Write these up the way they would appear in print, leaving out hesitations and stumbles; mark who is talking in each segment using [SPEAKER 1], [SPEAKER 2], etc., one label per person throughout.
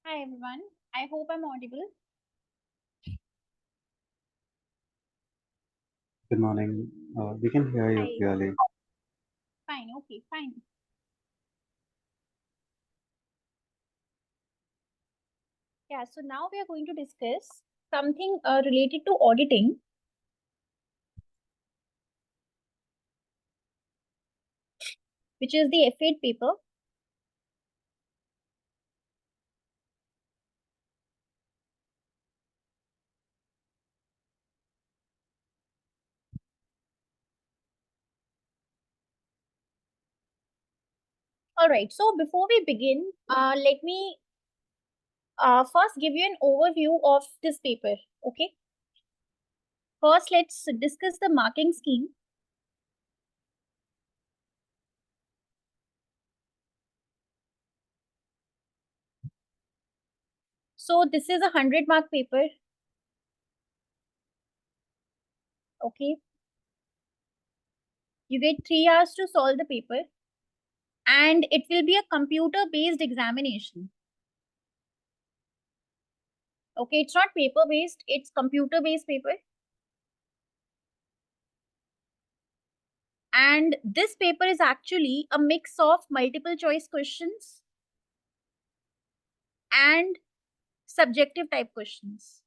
[SPEAKER 1] Hi everyone. I hope I'm audible.
[SPEAKER 2] Good morning. We can hear you
[SPEAKER 1] Hi.
[SPEAKER 2] clearly.
[SPEAKER 1] Fine. Okay. Fine. Yeah. So now we are going to discuss something related to auditing, which is the F8 paper. All right. So before we begin, let me first give you an overview of this paper. Okay. First, let's discuss the marking scheme. So this is a 100-mark paper. Okay. You get 3 hours to solve the paper, and it will be a computer-based examination. Okay, it's not paper based, it's computer based paper. And this paper is actually a mix of multiple choice questions and subjective type questions.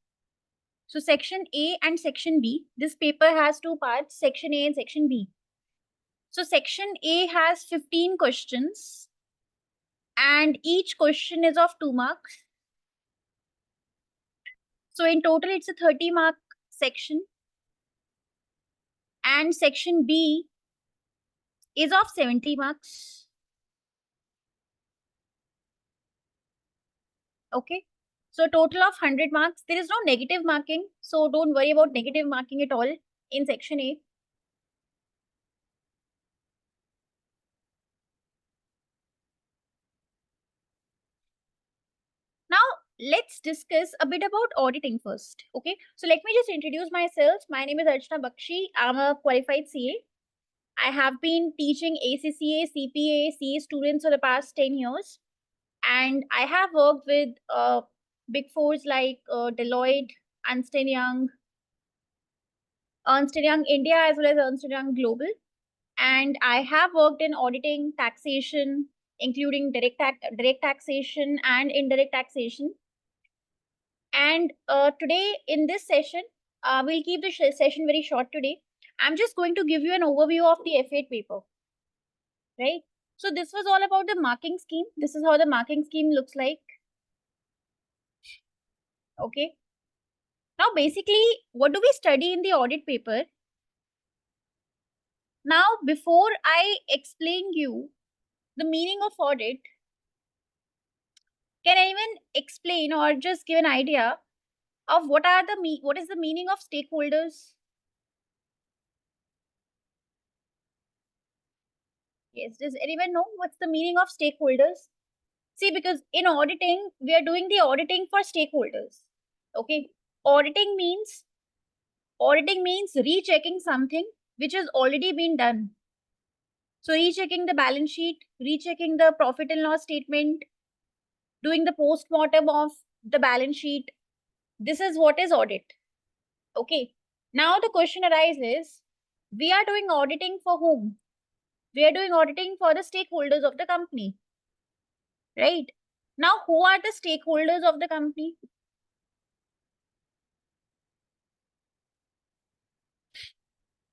[SPEAKER 1] So section A and section B, this paper has two parts, section A and section B. So section A has 15 questions and each question is of 2 marks. So in total, it's a 30-mark section. And section B is of 70 marks. Okay. So total of 100 marks. There is no negative marking. So don't worry about negative marking at all in section A. Now let's discuss a bit about auditing first. Okay. So let me just introduce myself. My name is Archana Bakshi. I'm a qualified CA. I have been teaching ACCA, CPA, CA students for the past 10 years. And I have worked with big fours like Deloitte, Ernst& Young, Ernst& Young India, as well as Ernst& Young Global. And I have worked in auditing, taxation, including direct taxation and indirect taxation. And today in this session, we'll keep the session very short today. I'm just going to give you an overview of the F8 paper, right? So this was all about the marking scheme. This is how the marking scheme looks like. Okay. Now, basically, what do we study in the audit paper? Now, before I explain you the meaning of audit, can anyone explain or just give an idea of what is the meaning of stakeholders? Yes, does anyone know what's the meaning of stakeholders? See, because in auditing, we are doing the auditing for stakeholders. Okay. Auditing means auditing means rechecking something which has already been done. So rechecking the balance sheet, rechecking the profit and loss statement, doing the post-mortem of the balance sheet. This is what is audit. Okay. Now the question arises, we are doing auditing for whom? We are doing auditing for the stakeholders of the company, right? Now, who are the stakeholders of the company?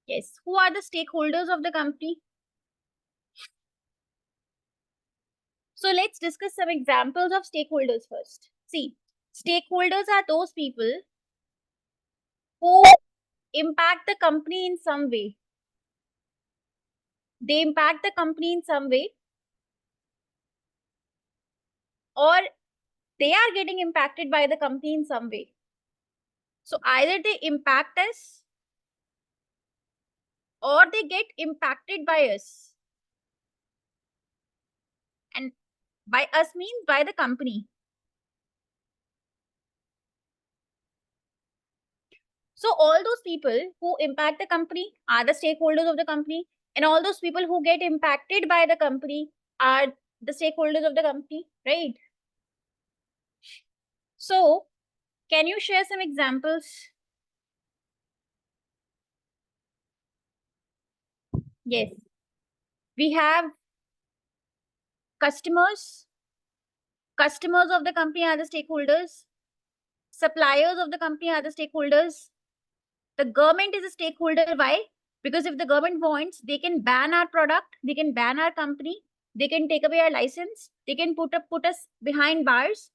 [SPEAKER 1] Yes, who are the stakeholders of the company? So let's discuss some examples of stakeholders first. See, stakeholders are those people who impact the company in some way. They impact the company in some way, or they are getting impacted by the company in some way. So either they impact us or they get impacted by us. And by us means by the company. So all those people who impact the company are the stakeholders of the company, and all those people who get impacted by the company are the stakeholders of the company, right? So, can you share some examples? Yes. We have customers. Customers of the company are the stakeholders. Suppliers of the company are the stakeholders. The government is a stakeholder. Why? Because if the government wants, they can ban our product, they can ban our company, they can take away our license, they can put us behind bars.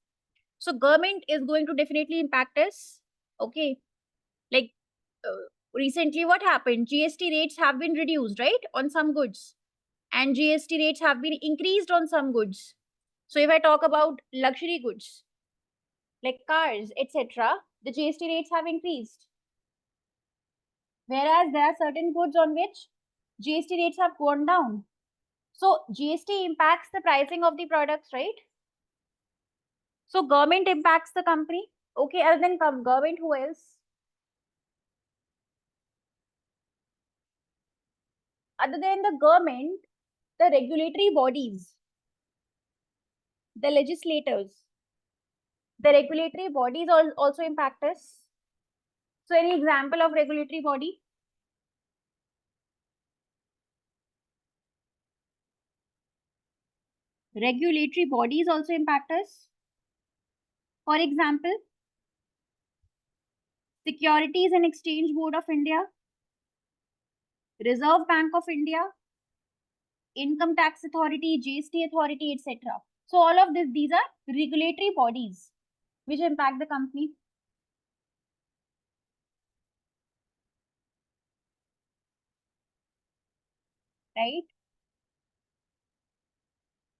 [SPEAKER 1] So government is going to definitely impact us. Okay. Like recently what happened? GST rates have been reduced, right? On some goods. And GST rates have been increased on some goods. So if I talk about luxury goods, like cars, etc., the GST rates have increased. Whereas there are certain goods on which GST rates have gone down. So GST impacts the pricing of the products, right? So government impacts the company. Okay, other than government, who else? Other than the government, the regulatory bodies, the legislators, the regulatory bodies also impact us. So any example of regulatory body? Regulatory bodies also impact us. For example, Securities and Exchange Board of India, Reserve Bank of India, Income Tax Authority, GST Authority, etc. So all of these are regulatory bodies which impact the company. Right?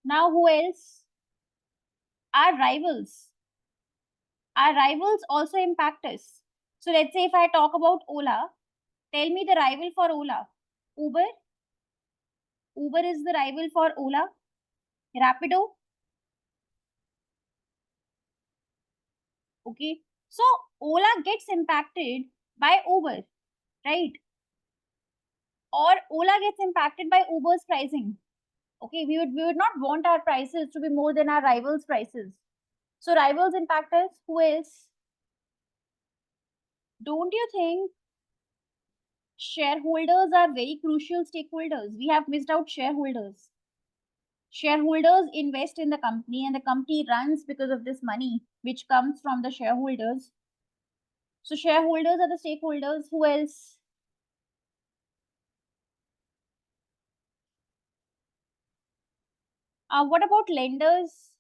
[SPEAKER 1] Now who else? Our rivals. Our rivals also impact us. So let's say if I talk about Ola, tell me the rival for Ola. Uber. Uber is the rival for Ola. Rapido. Okay. So Ola gets impacted by Uber, right? Or Ola gets impacted by Uber's pricing. Okay, we would not want our prices to be more than our rivals' prices. So rivals impact us. Who else? Don't you think shareholders are very crucial stakeholders? We have missed out shareholders. Shareholders invest in the company and the company runs because of this money which comes from the shareholders. So shareholders are the stakeholders. Who else? What about lenders?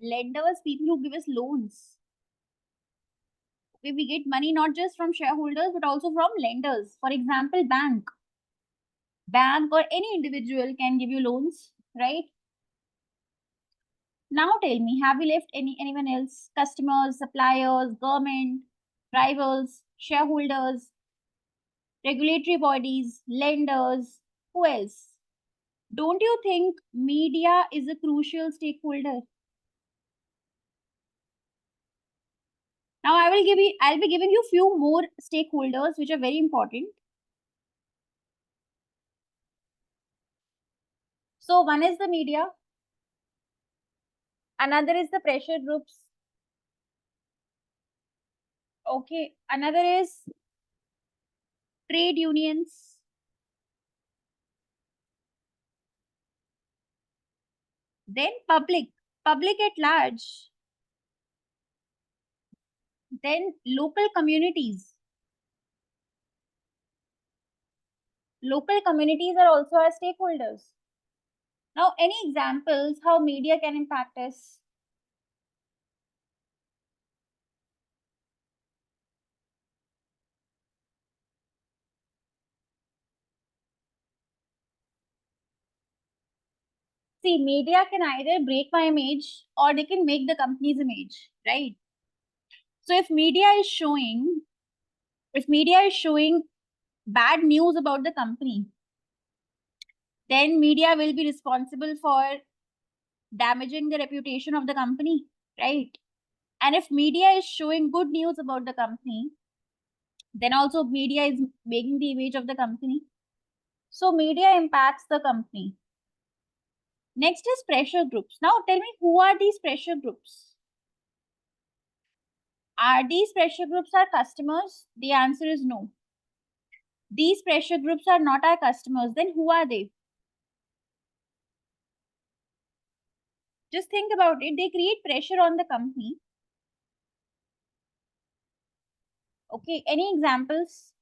[SPEAKER 1] Lenders, people who give us loans. Okay, we get money not just from shareholders but also from lenders. For example, bank or any individual can give you loans, right? Now tell me, have we left anyone else? Customers, suppliers, government, rivals, shareholders, regulatory bodies, lenders, who else? Don't you think media is a crucial stakeholder? Now I'll be giving you few more stakeholders which are very important. So one is the media, another is the pressure groups. Okay, another is trade unions, then public at large, then local communities. Local communities are also our stakeholders. Now, any examples how media can impact us? See, media can either break my image or they can make the company's image, right? So if media is showing bad news about the company, then media will be responsible for damaging the reputation of the company, right? And if media is showing good news about the company, then also media is making the image of the company. So media impacts the company. Next is pressure groups. Now tell me, who are these pressure groups? Are these pressure groups our customers? The answer is no. These pressure groups are not our customers. Then who are they? Just think about it. They create pressure on the company. Okay, any examples?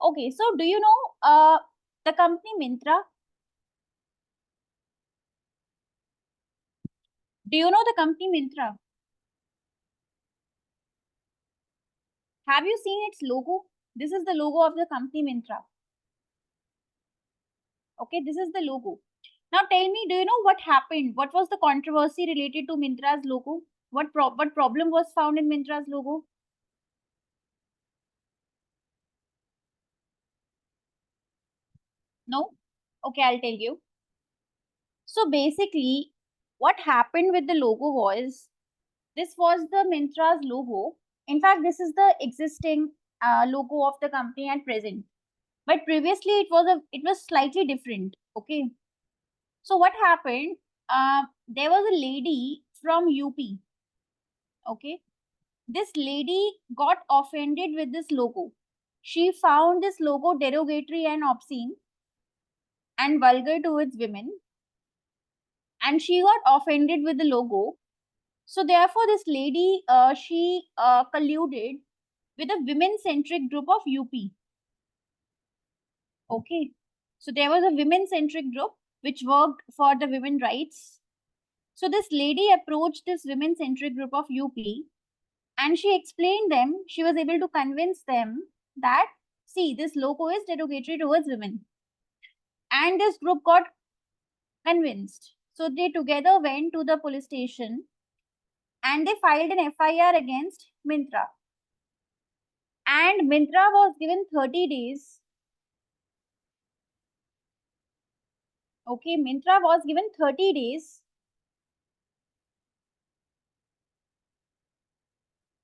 [SPEAKER 1] Okay, so do you know the company Myntra? Do you know the company Myntra? Have you seen its logo? This is the logo of the company Myntra. Okay, this is the logo. Now tell me, do you know what happened? What was the controversy related to Myntra's logo? What problem was found in Myntra's logo? No? Okay, I'll tell you. So basically, what happened with the logo was this was the Myntra's logo. In fact, this is the existing logo of the company at present. But previously, it was slightly different. Okay. So what happened? There was a lady from UP. Okay. This lady got offended with this logo. She found this logo derogatory and obscene and vulgar towards women, and she got offended with the logo. So therefore, this lady she colluded with a women-centric group of UP. Okay, so there was a women-centric group which worked for the women rights. So this lady approached this women-centric group of UP, and she explained them. She was able to convince them that see, this logo is derogatory towards women, and this group got convinced. So they together went to the police station and they filed an FIR against Myntra. And Myntra was given 30 days. Okay, Myntra was given 30 days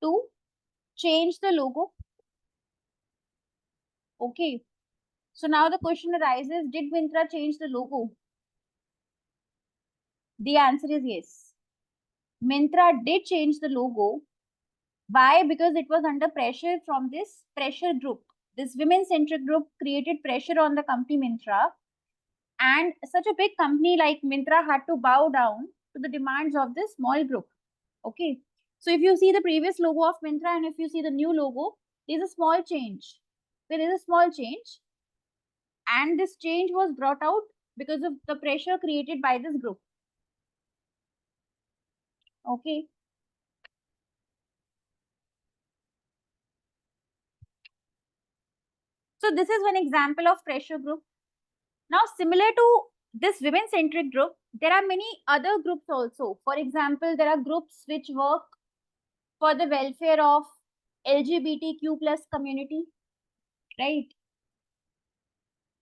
[SPEAKER 1] to change the logo. Okay, so now the question arises, did Myntra change the logo? The answer is yes. Myntra did change the logo. Why? Because it was under pressure from this pressure group. This women centric group created pressure on the company Myntra, and such a big company like Myntra had to bow down to the demands of this small group. Okay, so if you see the previous logo of Myntra and if you see the new logo, there's a small change. There is a small change, and this change was brought out because of the pressure created by this group. Okay, so this is one example of pressure group. Now, similar to this women centric group, there are many other groups also. For example, there are groups which work for the welfare of LGBTQ plus community, right?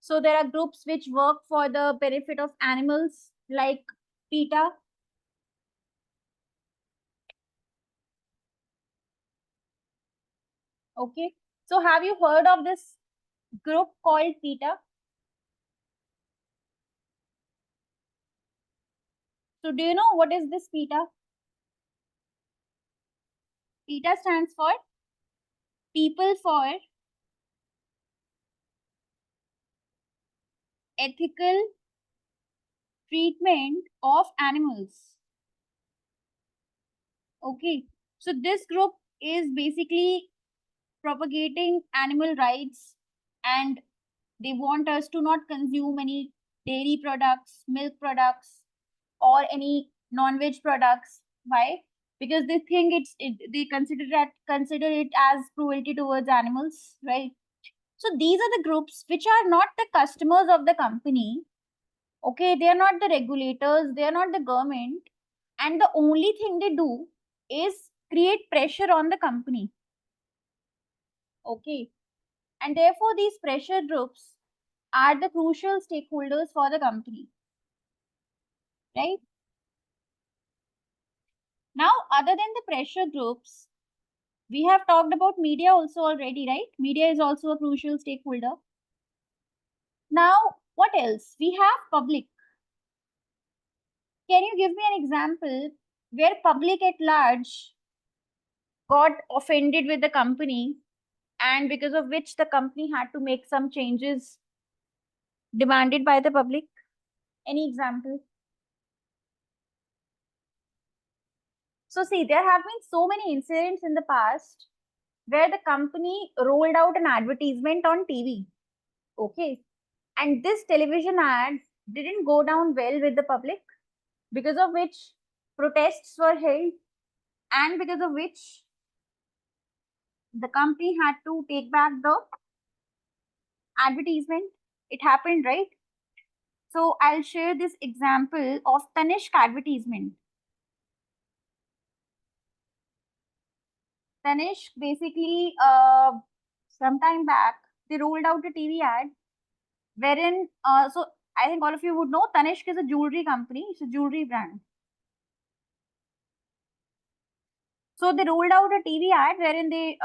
[SPEAKER 1] So there are groups which work for the benefit of animals like PETA. Okay. So have you heard of this group called PETA? So do you know what is this PETA? PETA stands for People for Ethical Treatment of Animals. Okay. So this group is basically propagating animal rights, and they want us to not consume any dairy products, milk products, or any non-veg products. Why? Because they think they consider it as cruelty towards animals, right? So these are the groups which are not the customers of the company. Okay, they are not the regulators, they are not the government, and the only thing they do is create pressure on the company. Okay, and therefore these pressure groups are the crucial stakeholders for the company, right? Now, other than the pressure groups, we have talked about media also already, right? Media is also a crucial stakeholder. Now, What else? We have public. Can you give me an example where public at large got offended with the company and because of which the company had to make some changes demanded by the public? Any example? So, see, there have been so many incidents in the past where the company rolled out an advertisement on TV. Okay. And this television ad didn't go down well with the public, because of which protests were held, and because of which the company had to take back the advertisement. It happened, right? So I'll share this example of Tanishq advertisement. Tanishq basically, sometime back, they rolled out a TV ad wherein, so I think all of you would know Tanishq is a jewelry company, it's a jewelry brand. So they rolled out a TV ad wherein they,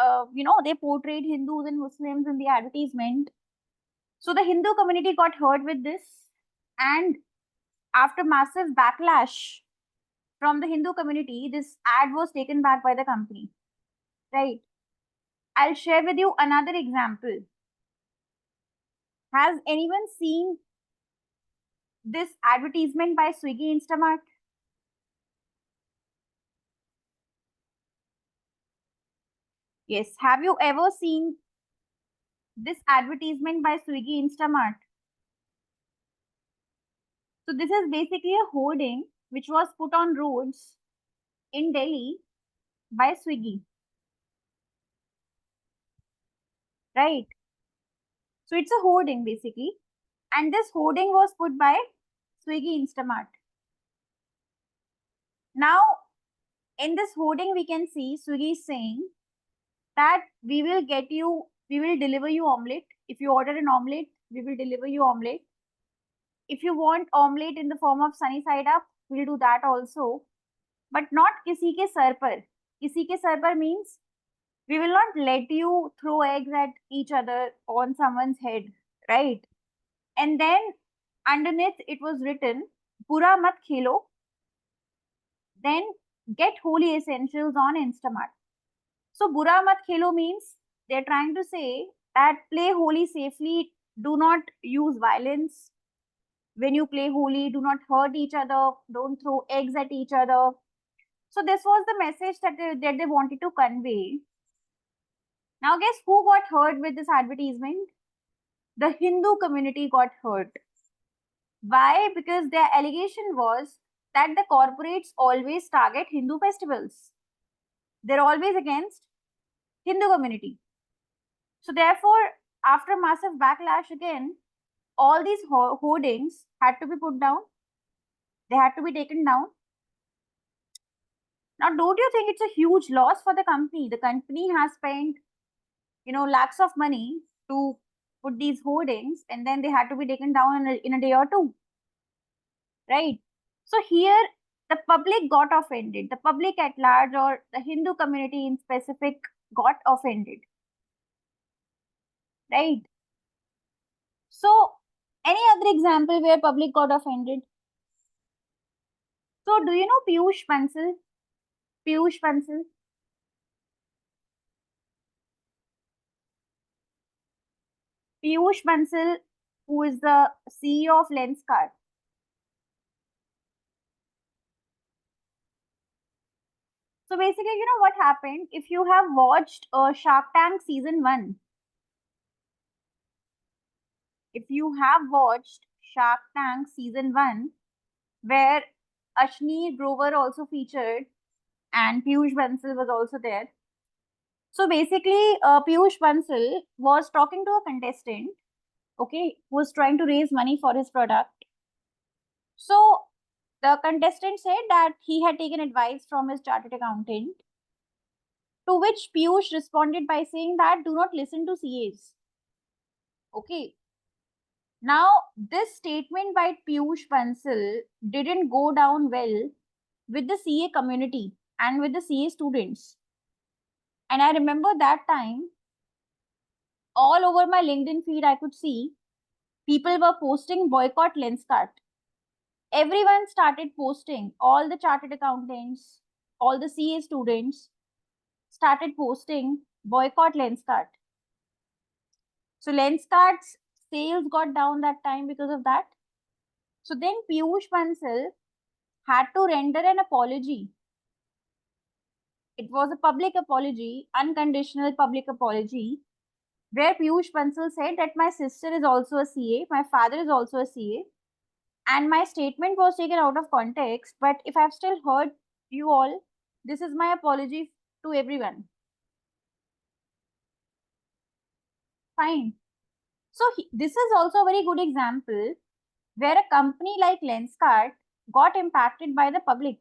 [SPEAKER 1] they portrayed Hindus and Muslims in the advertisement. So the Hindu community got hurt with this, and after massive backlash from the Hindu community, this ad was taken back by the company. Right. I'll share with you another example. Has anyone seen this advertisement by Swiggy Instamart? Yes. Have you ever seen this advertisement by Swiggy Instamart? So this is basically a hoarding which was put on roads in Delhi by Swiggy. Right. So it's a hoarding basically. And this hoarding was put by Swiggy Instamart. Now, in this hoarding, we can see Swiggy saying that we will deliver you omelette. If you order an omelette, we will deliver you omelette. If you want omelette in the form of sunny side up, we'll do that also. But not kisi ke sar par. Kisi ke sar par means we will not let you throw eggs at each other on someone's head, right? And then underneath it was written, Pura mat khelo, then get holy essentials on Instamart. So Bura Mat Khelo means they're trying to say that play holy safely, do not use violence. When you play holy, do not hurt each other, don't throw eggs at each other. So this was the message that they wanted to convey. Now guess who got hurt with this advertisement? The Hindu community got hurt. Why? Because their allegation was that the corporates always target Hindu festivals. They're always against Hindu community. So therefore, after massive backlash again, all these hoardings had to be put down. They had to be taken down. Now, don't you think it's a huge loss for the company? The company has spent, lakhs of money to put these hoardings, and then they had to be taken down in a day or two, right? So here, the public got offended. The public at large, or the Hindu community in specific, got offended, right? So, any other example where public got offended? So, do you know Piyush Bansal? Piyush Bansal. Piyush Bansal, who is the CEO of Lenskart. So basically, you know what happened? If you have watched Shark Tank season 1, if you have watched Shark Tank season 1, where Ashni Grover also featured and Piyush Bansal was also there. So basically, Piyush Bansal was talking to a contestant, okay, who was trying to raise money for his product. So the contestant said that he had taken advice from his chartered accountant, to which Piyush responded by saying that do not listen to CAs. Okay. Now, this statement by Piyush Bansal didn't go down well with the CA community and with the CA students. And I remember that time, all over my LinkedIn feed, I could see People were posting boycott Lenskart. Everyone started posting. All the chartered accountants, all the CA students started posting boycott Lenskart. So Lenskart's sales got down that time because of that. So then Piyush Bansal had to render an apology. It was a public apology, unconditional public apology, where Piyush Bansal said that my sister is also a CA, my father is also a CA, and my statement was taken out of context. But if I've still heard you all, this is my apology to everyone. Fine. So this is also a very good example where a company like Lenskart got impacted by the public.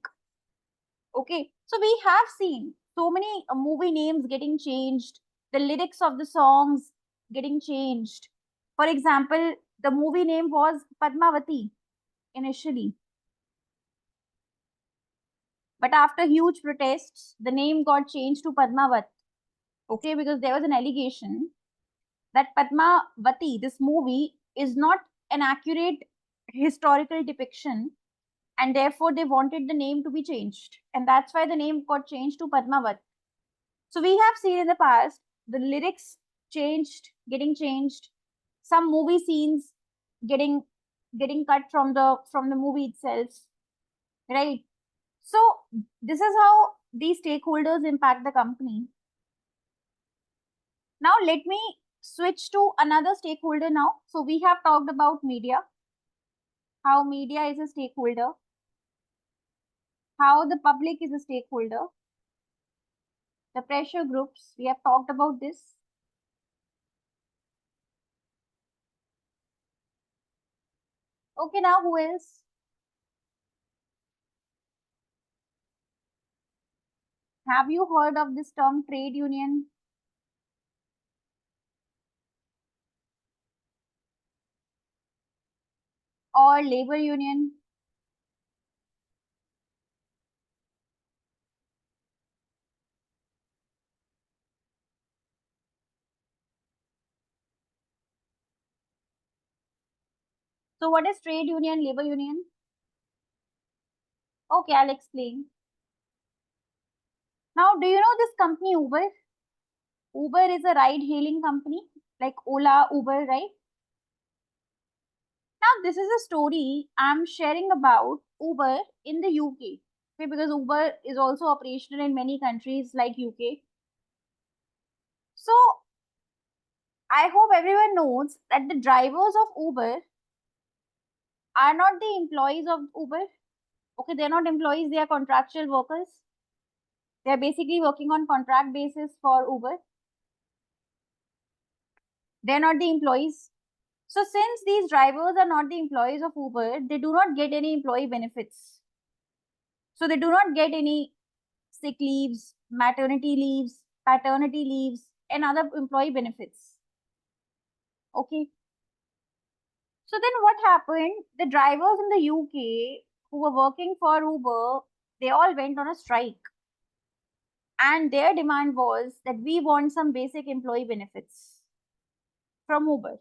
[SPEAKER 1] Okay, so we have seen so many movie names getting changed, the lyrics of the songs getting changed. For example, the movie name was Padmavati initially, but after huge protests, the name got changed to Padmavat. Okay, because there was an allegation that Padmavati, this movie, is not an accurate historical depiction, and therefore they wanted the name to be changed, and that's why the name got changed to Padmavat. So we have seen in the past the lyrics getting changed, some movie scenes getting cut from the movie itself, right? So this is how these stakeholders impact the company. Now let me switch to another stakeholder now. So we have talked about media, how media is a stakeholder, how the public is a stakeholder, the pressure groups, we have talked about this. Okay, now who else? Have you heard of this term trade union? Or labor union? So what is trade union, labor union? Okay, I'll explain. Now, do you know this company Uber? Uber is a ride hailing company like Ola, Uber, right? Now, this is a story I'm sharing about Uber in the UK. Okay, because Uber is also operational in many countries like UK. So, I hope everyone knows that the drivers of Uber are not the employees of Uber. Okay, they're not employees, they are contractual workers. They're basically working on contract basis for Uber. They're not the employees. So since these drivers are not the employees of Uber, they do not get any employee benefits. So they do not get any sick leaves, maternity leaves, paternity leaves, and other employee benefits. Okay. So then what happened? The drivers in the UK who were working for Uber, they all went on a strike. And their demand was that we want some basic employee benefits from Uber.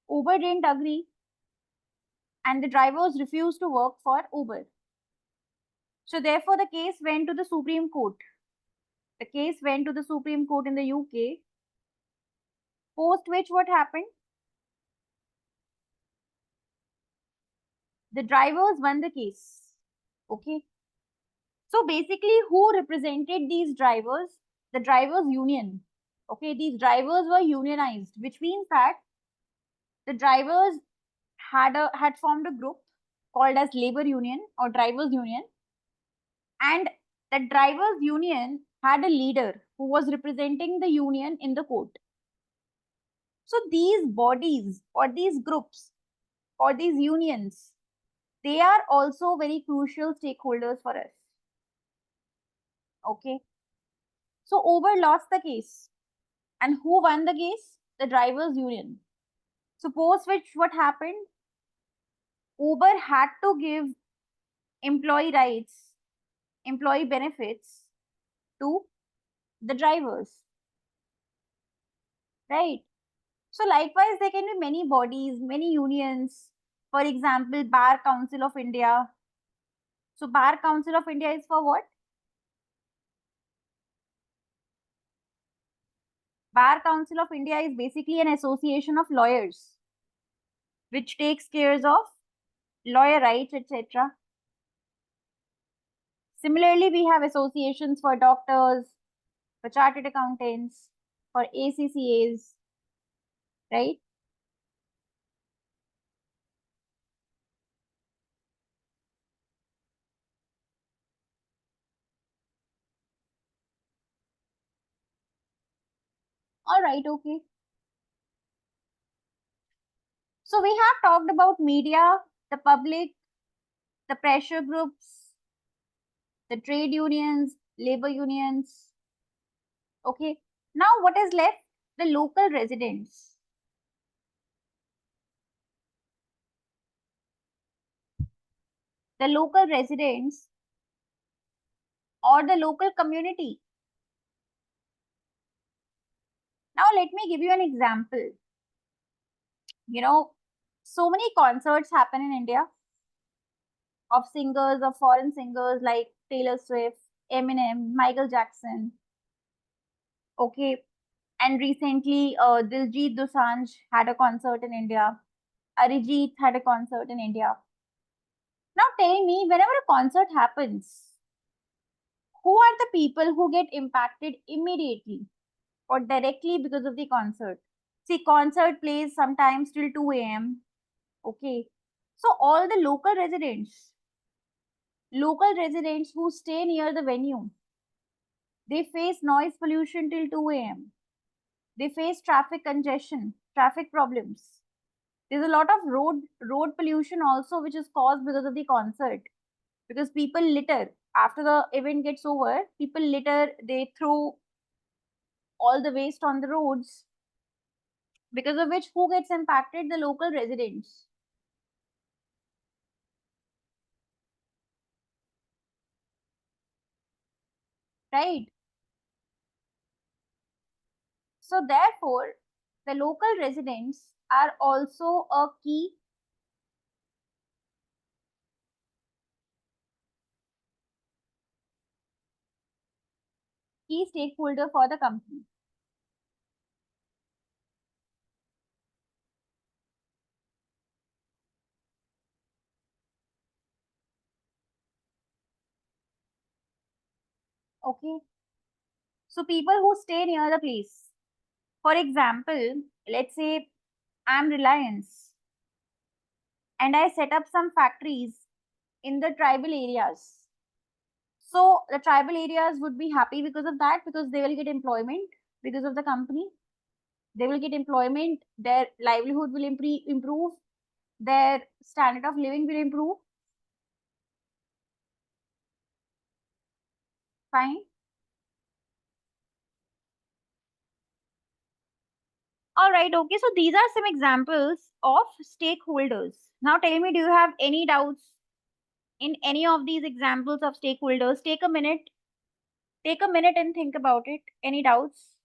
[SPEAKER 1] Uber didn't agree, and the drivers refused to work for Uber. So therefore, the case went to the Supreme Court. The case went to the Supreme Court in the UK. Post which, what happened? The drivers won the case. Okay. So basically, who represented these drivers? The drivers' union. Okay, these drivers were unionized, which means that the drivers had formed a group called as labor union or drivers union, and the drivers union had a leader who was representing the union in the court. So these bodies or these groups or these unions, they are also very crucial stakeholders for us. Okay, so Uber lost the case, and who won the case? The drivers union. Suppose which, what happened? Uber had to give employee rights, employee benefits to the drivers, right? So likewise, there can be many bodies, many unions. For example, Bar Council of India. So Bar Council of India is for what? Bar Council of India is basically an association of lawyers which takes care of lawyer rights, etc. Similarly, we have associations for doctors, for chartered accountants, for ACCAs, right? All right, okay. So we have talked about media, the public, the pressure groups, the trade unions, labor unions. Okay. Now what is left? The local residents. The local residents or the local community. Now let me give you an example. You know, so many concerts happen in India of singers, of foreign singers like Taylor Swift, Eminem, Michael Jackson. Okay. And recently, Diljit Dosanjh had a concert in India. Arijit had a concert in India. Now tell me, whenever a concert happens, who are the people who get impacted immediately or directly because of the concert? See, concert plays sometimes till 2 a.m. Okay. So all the local residents who stay near the venue, they face noise pollution till 2 a.m. They face traffic congestion, traffic problems. There's a lot of road pollution also which is caused because of the concert. Because people litter after the event gets over, people litter, they throw all the waste on the roads, because of which who gets impacted? The local residents, right? So therefore, the local residents are also a key stakeholder for the company. Okay. So people who stay near the place. For example, let's say I'm Reliance and I set up some factories in the tribal areas. So the tribal areas would be happy because of that, because they will get employment because of the company. They will get employment, their livelihood will improve, their standard of living will improve. Fine. All right, okay. So these are some examples of stakeholders. Now tell me, do you have any doubts in any of these examples of stakeholders? Take a minute and think about it. Any doubts?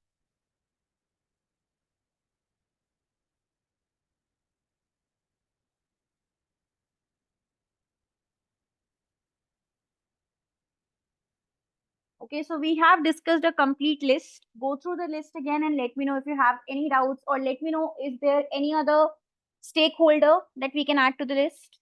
[SPEAKER 1] Okay, so we have discussed a complete list. Go through the list again and let me know if you have any doubts, or let me know if there any other stakeholder that we can add to the list.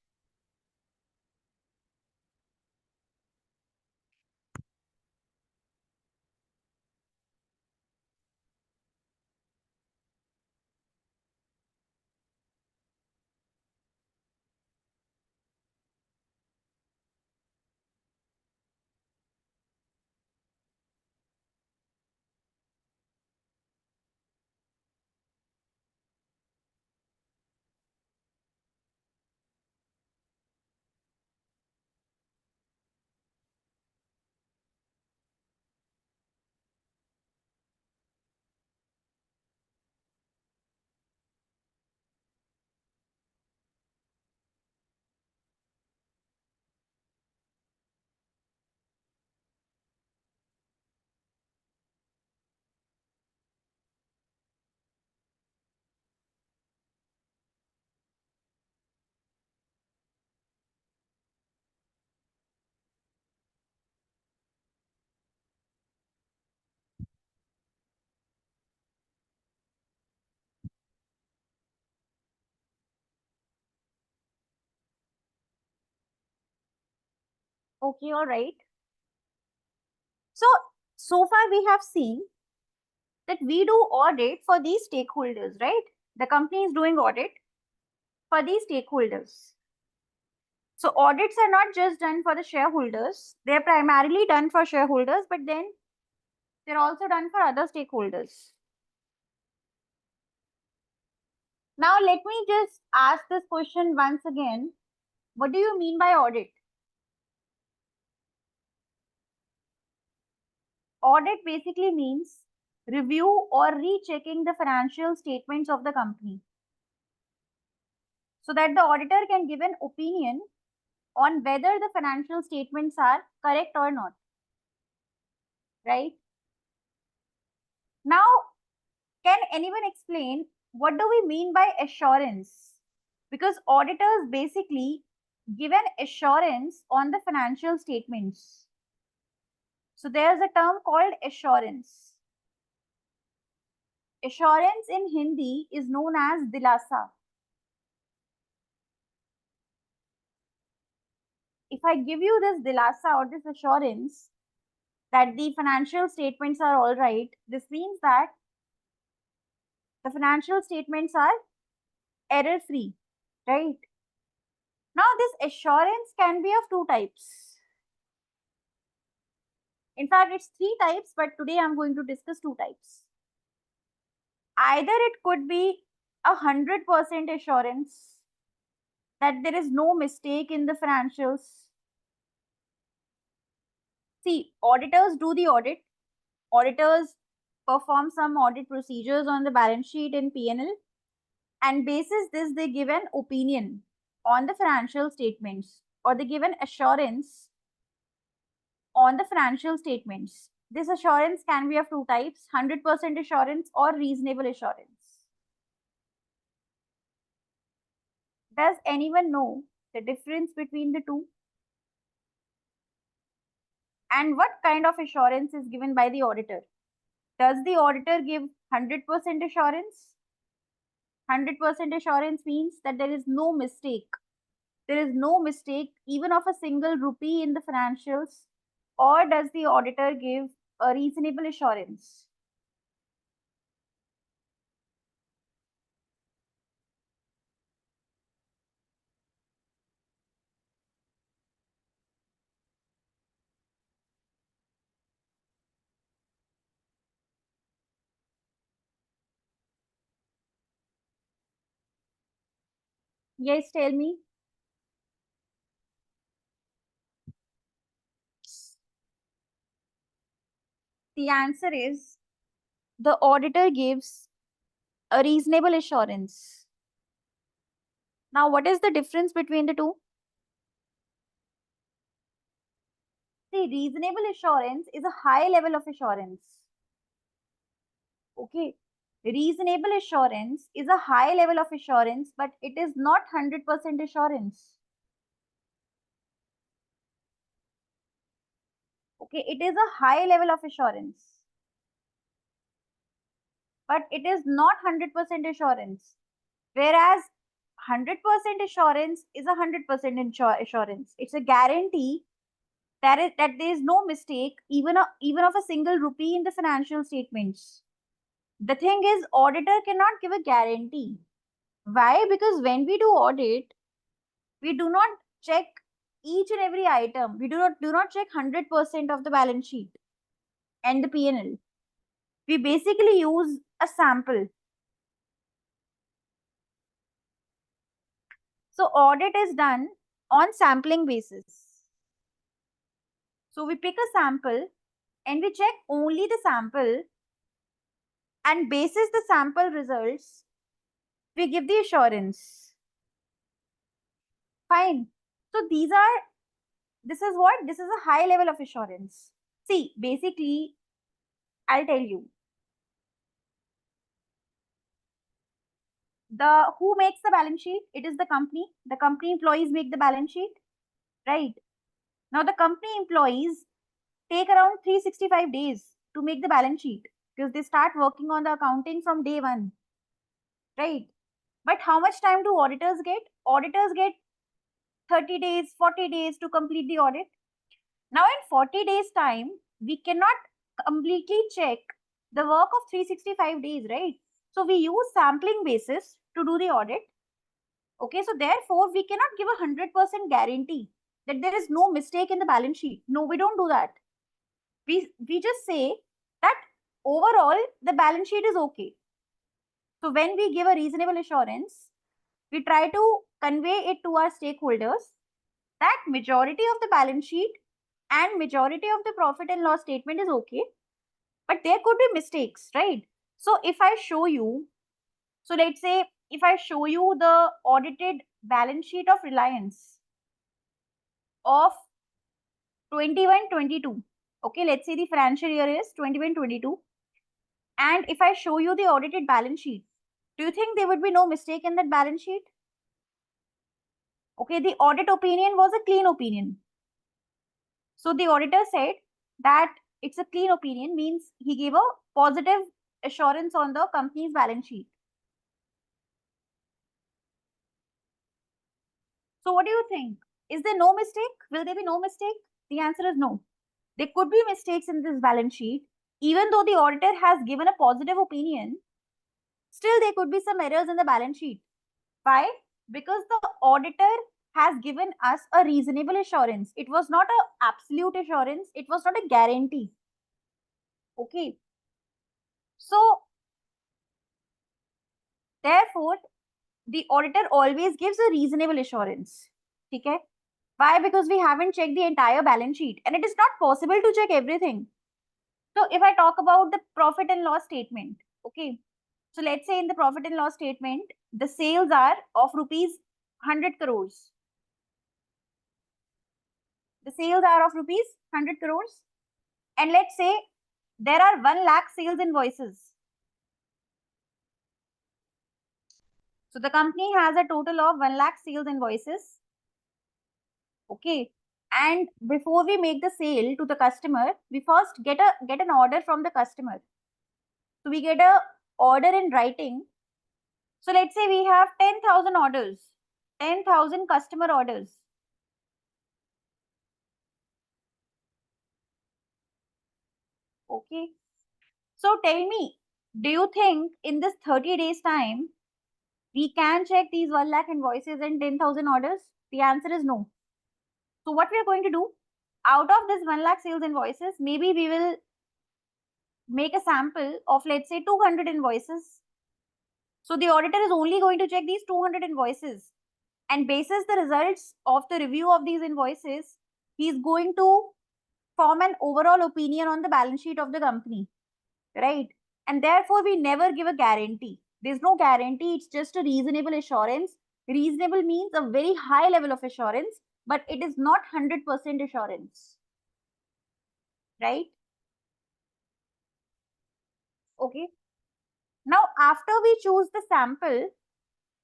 [SPEAKER 1] Okay, all right. So far we have seen that we do audit for these stakeholders, right? The company is doing audit for these stakeholders. So audits are not just done for the shareholders. They're primarily done for shareholders, but then they're also done for other stakeholders. Now let me just ask this question once again. What do you mean by audit? Audit basically means review or rechecking the financial statements of the company so that the auditor can give an opinion on whether the financial statements are correct or not, right? Now, can anyone explain what do we mean by assurance? Because auditors basically give an assurance on the financial statements. So there's a term called assurance. Assurance in Hindi is known as dilasa. If I give you this dilasa or this assurance that the financial statements are all right, this means that the financial statements are error free, right? Now, this assurance can be of two types. In fact, it's three types, but today I'm going to discuss two types. Either it could be 100% assurance that there is no mistake in the financials. See, auditors do the audit. Auditors perform some audit procedures on the balance sheet in P&L, and basis this they give an opinion on the financial statements, or they give an assurance on the financial statements. This assurance can be of two types: 100% assurance or reasonable assurance. Does anyone know the difference between the two? And what kind of assurance is given by the auditor? Does the auditor give 100% assurance? 100% assurance means that there is no mistake. There is no mistake even of a single rupee in the financials. Or does the auditor give a reasonable assurance? Yes, tell me. The answer is the auditor gives a reasonable assurance. Now, what is the difference between the two? See, reasonable assurance is a high level of assurance. Okay. Reasonable assurance is a high level of assurance, but it is not 100% assurance. Okay. It is a high level of assurance, but it is not 100% assurance. Whereas 100% assurance is a 100% assurance. It's a guarantee that there is no mistake, even of a single rupee in the financial statements. The thing is, auditor cannot give a guarantee. Why? Because when we do audit, we do not check each and every item. We do not check 100% of the balance sheet and the P&L. We basically use a sample. So audit is done on sampling basis. So we pick a sample and we check only the sample, and basis the sample results, we give the assurance. Fine. So this is what? This is a high level of assurance. See, basically, I'll tell you. Who makes the balance sheet? It is the company. The company employees make the balance sheet, right? Now the company employees take around 365 days to make the balance sheet because they start working on the accounting from day one, right? But how much time do auditors get? Auditors get 30 days, 40 days to complete the audit. Now in 40 days time, we cannot completely check the work of 365 days, right? So we use sampling basis to do the audit. Okay, so therefore we cannot give a 100% guarantee that there is no mistake in the balance sheet. No, we don't do that. We just say that overall the balance sheet is okay. So when we give a reasonable assurance, we try to convey it to our stakeholders that majority of the balance sheet and majority of the profit and loss statement is okay, but there could be mistakes, right? So if I show you, so let's say if I show you the audited balance sheet of Reliance of 21-22, okay, let's say the financial year is 21-22, and if I show you the audited balance sheet, do you think there would be no mistake in that balance sheet? Okay, the audit opinion was a clean opinion. So the auditor said that it's a clean opinion, means he gave a positive assurance on the company's balance sheet. So what do you think? Is there no mistake? Will there be no mistake? The answer is no. There could be mistakes in this balance sheet. Even though the auditor has given a positive opinion, still there could be some errors in the balance sheet. Why? Because the auditor has given us a reasonable assurance. It was not an absolute assurance. It was not a guarantee. Okay. So therefore, the auditor always gives a reasonable assurance. Okay. Why? Because we haven't checked the entire balance sheet and it is not possible to check everything. So if I talk about the profit and loss statement, okay. So let's say in the profit and loss statement, the sales are of rupees 100 crores. The sales are of rupees 100 crores. And let's say there are 1 lakh sales invoices. So the company has a total of 1 lakh sales invoices. Okay. And before we make the sale to the customer, we first get an order from the customer. So we get a order in writing. So let's say we have 10,000 orders, 10,000 customer orders. Okay. So tell me, do you think in this 30 days time, we can check these 1 lakh invoices and 10,000 orders? The answer is no. So what we are going to do, out of this 1 lakh sales invoices, maybe we will make a sample of, let's say, 200 invoices. So the auditor is only going to check these 200 invoices, and basis the results of the review of these invoices, he is going to form an overall opinion on the balance sheet of the company, right? And therefore we never give a guarantee. There's no guarantee, it's just a reasonable assurance. Reasonable means a very high level of assurance, but it is not 100% assurance, right? Okay. Now after we choose the sample,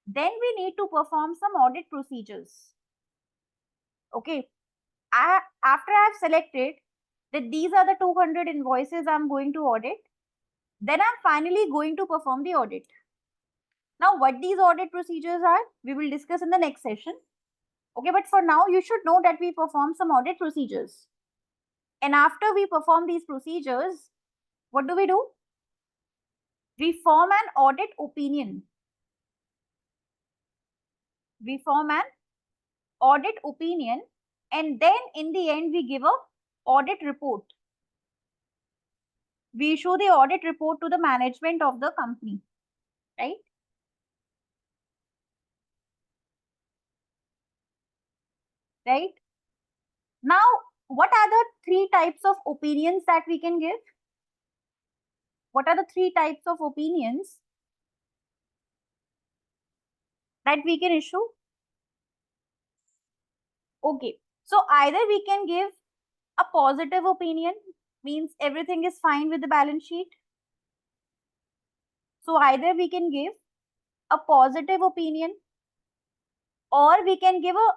[SPEAKER 1] then we need to perform some audit procedures. Okay. After I have selected that these are the 200 invoices I'm going to audit, then I'm finally going to perform the audit. Now, what these audit procedures are, we will discuss in the next session. Okay, but for now, you should know that we perform some audit procedures. And after we perform these procedures, what do? We form an audit opinion. We form an audit opinion, and then in the end, we give a audit report. We issue the audit report to the management of the company, right? Right? Now, what are the 3 types of opinions that we can give? What are the 3 types of opinions that we can issue? Okay, so either we can give a positive opinion, means everything is fine with the balance sheet. So either we can give a positive opinion, or we can give a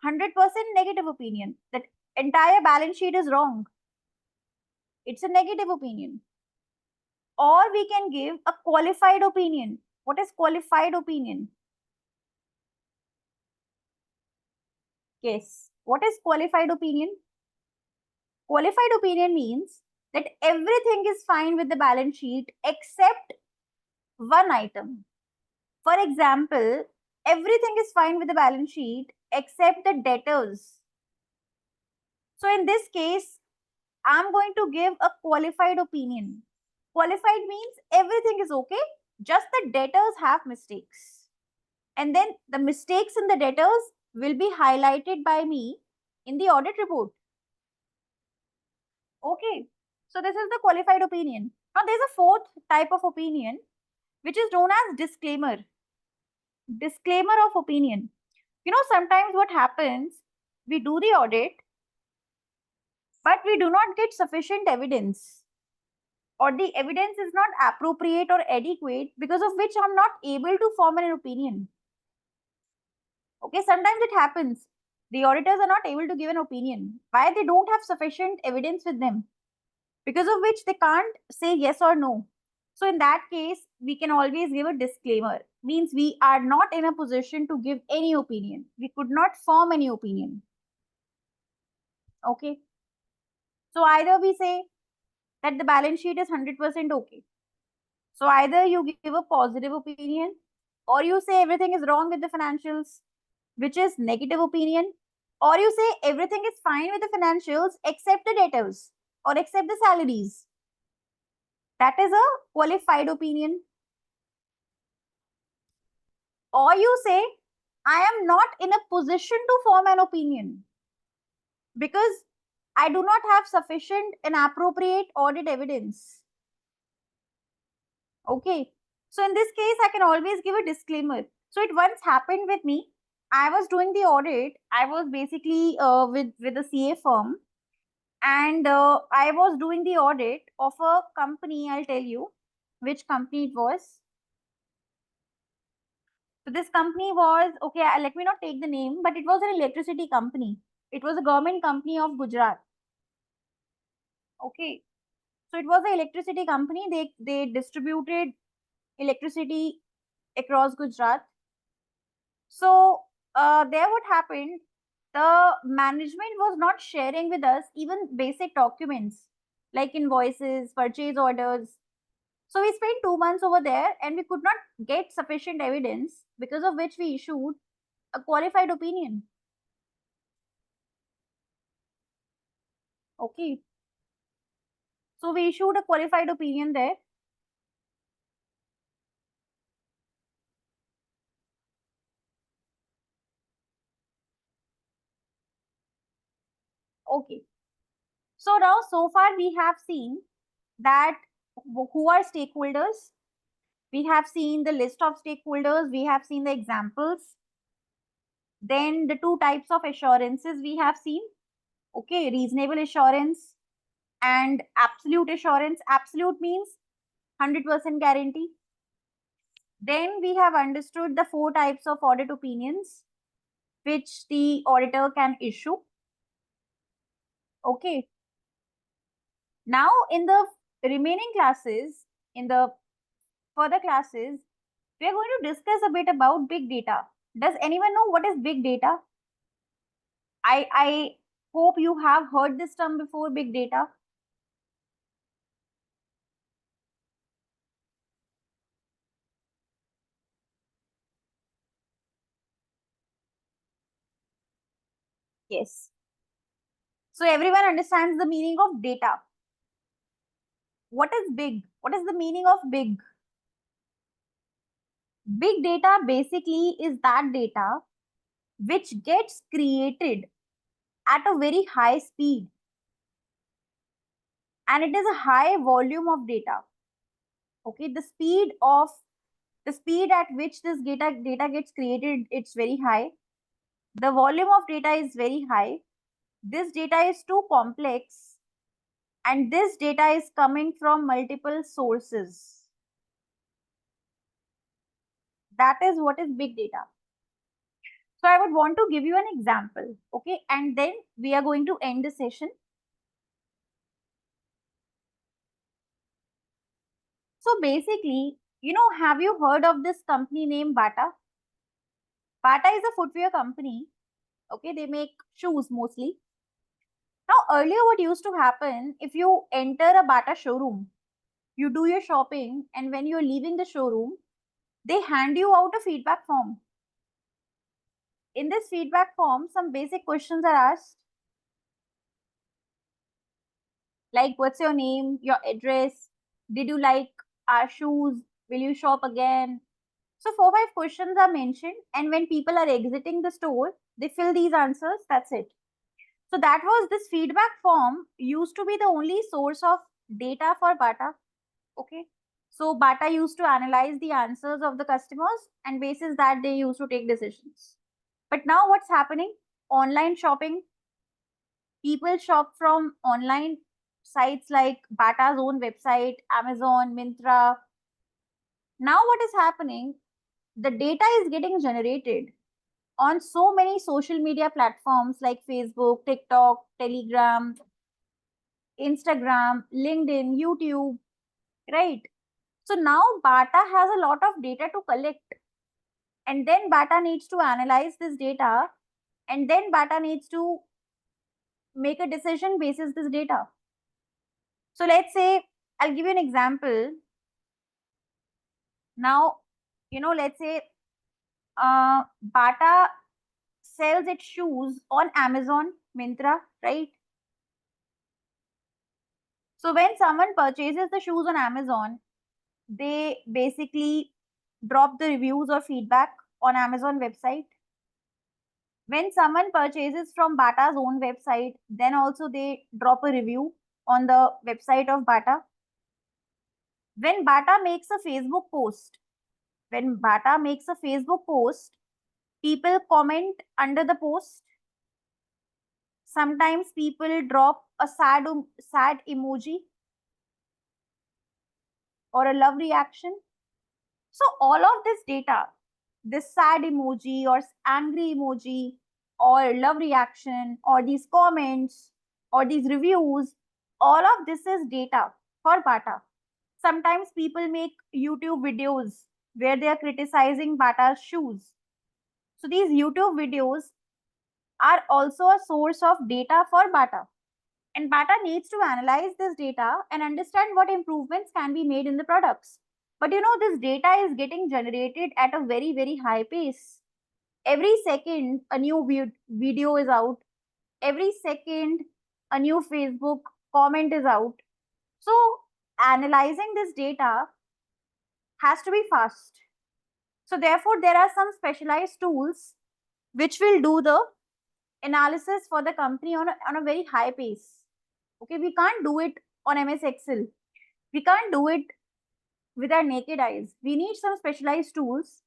[SPEAKER 1] 100% negative opinion that entire balance sheet is wrong. It's a negative opinion. Or we can give a qualified opinion. What is qualified opinion? Yes. What is qualified opinion? Qualified opinion means that everything is fine with the balance sheet except one item. For example, everything is fine with the balance sheet except the debtors. So in this case, I'm going to give a qualified opinion. Qualified means everything is okay, just the debtors have mistakes. And then the mistakes in the debtors will be highlighted by me in the audit report. Okay, so this is the qualified opinion. Now there's a fourth type of opinion which is known as disclaimer. Disclaimer of opinion. You know, sometimes what happens, we do the audit, but we do not get sufficient evidence, or the evidence is not appropriate or adequate, because of which I'm not able to form an opinion. Okay, sometimes it happens. The auditors are not able to give an opinion. Why? They don't have sufficient evidence with them, because of which they can't say yes or no. So in that case, we can always give a disclaimer. Means we are not in a position to give any opinion. We could not form any opinion. Okay. So either we say that the balance sheet is 100% okay. So either you give a positive opinion, or you say everything is wrong with the financials, which is negative opinion, or you say everything is fine with the financials except the debtors or except the salaries. That is a qualified opinion. Or you say, I am not in a position to form an opinion because I do not have sufficient and appropriate audit evidence. Okay. So in this case, I can always give a disclaimer. So it once happened with me. I was doing the audit. I was basically with a CA firm, and I was doing the audit of a company. I'll tell you which company it was. So this company was, okay, let me not take the name, but it was an electricity company. It was a government company of Gujarat. Okay. So it was an electricity company. They distributed electricity across Gujarat. So there what happened, the management was not sharing with us even basic documents like invoices, purchase orders. So we spent 2 months over there and we could not get sufficient evidence, because of which we issued a qualified opinion. Okay. So we issued a qualified opinion there. Okay. So now, so far we have seen that who are stakeholders. We have seen the list of stakeholders. We have seen the examples. Then the two types of assurances we have seen. Okay, reasonable assurance and absolute assurance. Absolute means 100% guarantee. Then we have understood the four types of audit opinions which the auditor can issue. Okay. Now in the remaining classes, in the further classes, we are going to discuss a bit about big data. Does anyone know what is big data? I hope you have heard this term before, big data. Yes. So everyone understands the meaning of data. What is big? What is the meaning of big? Big data basically is that data which gets created at a very high speed, and it is a high volume of data. Okay, the speed at which this data gets created, it's very high. The volume of data is very high. This data is too complex, and this data is coming from multiple sources. That is what is big data. So I would want to give you an example, okay, and then we are going to end the session. So basically, you know, have you heard of this company named Bata? Bata is a footwear company. Okay, they make shoes mostly. Now, earlier, what used to happen, if you enter a Bata showroom, you do your shopping, and when you're leaving the showroom, they hand you out a feedback form. In this feedback form, some basic questions are asked, like what's your name, your address, did you like our shoes, will you shop again? So, 4 5 questions are mentioned, and when people are exiting the store, they fill these answers. That's it. So, that was this feedback form used to be the only source of data for Bata. Okay. So Bata used to analyze the answers of the customers and basis that they used to take decisions. But now what's happening? Online shopping. People shop from online sites like Bata's own website, Amazon, Myntra. Now what is happening? The data is getting generated on so many social media platforms like Facebook, TikTok, Telegram, Instagram, LinkedIn, YouTube, right? So now Bata has a lot of data to collect, and then Bata needs to analyze this data, and then Bata needs to make a decision basis this data. So let's say, I'll give you an example. Now, let's say Bata sells its shoes on Amazon, Myntra, right? So when someone purchases the shoes on Amazon, they basically drop the reviews or feedback on Amazon website. When someone purchases from Bata's own website, then also they drop a review on the website of Bata. When Bata makes a Facebook post, when Bata makes a Facebook post, people comment under the post. Sometimes people drop a sad emoji or a love reaction. So all of this data, this sad emoji or angry emoji or love reaction or these comments or these reviews, all of this is data for Bata. Sometimes people make YouTube videos where they are criticizing Bata's shoes. So these YouTube videos are also a source of data for Bata. And Bata needs to analyze this data and understand what improvements can be made in the products. But this data is getting generated at a very, very high pace. Every second, a new video is out. Every second, a new Facebook comment is out. So, analyzing this data has to be fast. So, therefore, there are some specialized tools which will do the analysis for the company on a very high pace. Okay, we can't do it on MS Excel. We can't do it with our naked eyes. We need some specialized tools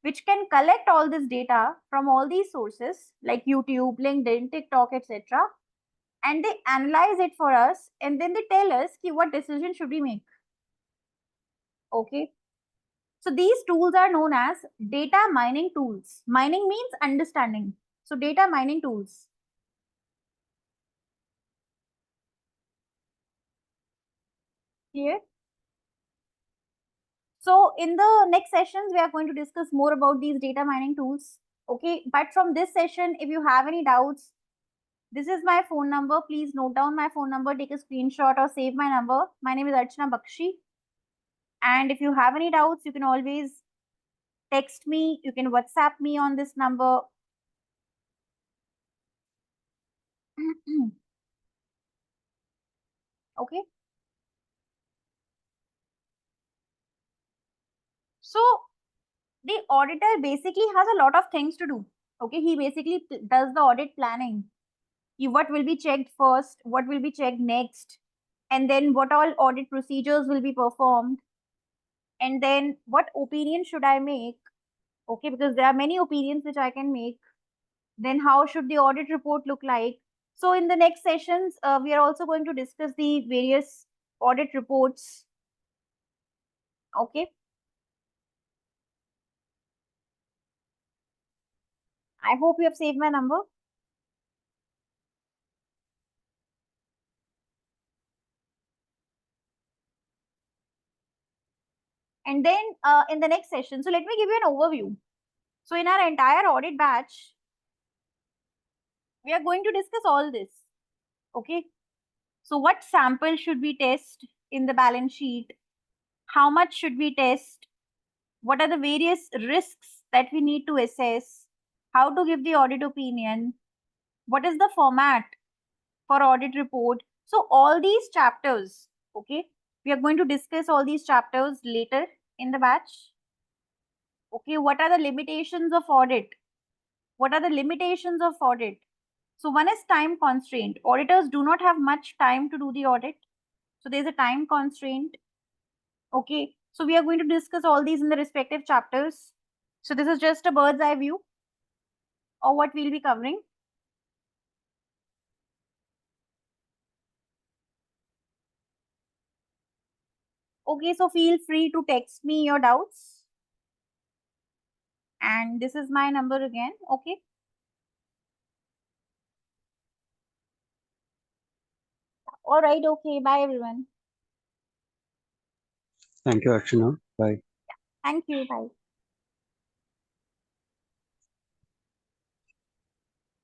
[SPEAKER 1] which can collect all this data from all these sources like YouTube, LinkedIn, TikTok, etc. And they analyze it for us, and then they tell us what decision should we make. Okay. So these tools are known as data mining tools. Mining means understanding. So data mining tools. Here. So in the next sessions, we are going to discuss more about these data mining tools. Okay. But from this session, if you have any doubts, this is my phone number. Please note down my phone number, take a screenshot or save my number. My name is Archana Bakshi. And if you have any doubts, you can always text me. You can WhatsApp me on this number. Okay. So the auditor basically has a lot of things to do. Okay. He basically does the audit planning. What will be checked first, what will be checked next, and then what all audit procedures will be performed, and then what opinion should I make. Okay, because there are many opinions which I can make. Then how should the audit report look like? So in the next sessions, we are also going to discuss the various audit reports. Okay. I hope you have saved my number. And then in the next session, so let me give you an overview. So in our entire audit batch, we are going to discuss all this. Okay. So what sample should we test in the balance sheet? How much should we test? What are the various risks that we need to assess? How to give the audit opinion? What is the format for audit report? So all these chapters, okay, we are going to discuss all these chapters later in the batch. Okay, what are the limitations of audit? What are the limitations of audit? So one is time constraint. Auditors do not have much time to do the audit. So there's a time constraint. Okay, so we are going to discuss all these in the respective chapters. So this is just a bird's eye view of what we'll be covering. Okay, so feel free to text me your doubts. And this is my number again. Okay. All right. Okay. Bye, everyone.
[SPEAKER 2] Thank you, Archana. Bye.
[SPEAKER 1] Thank you. Bye.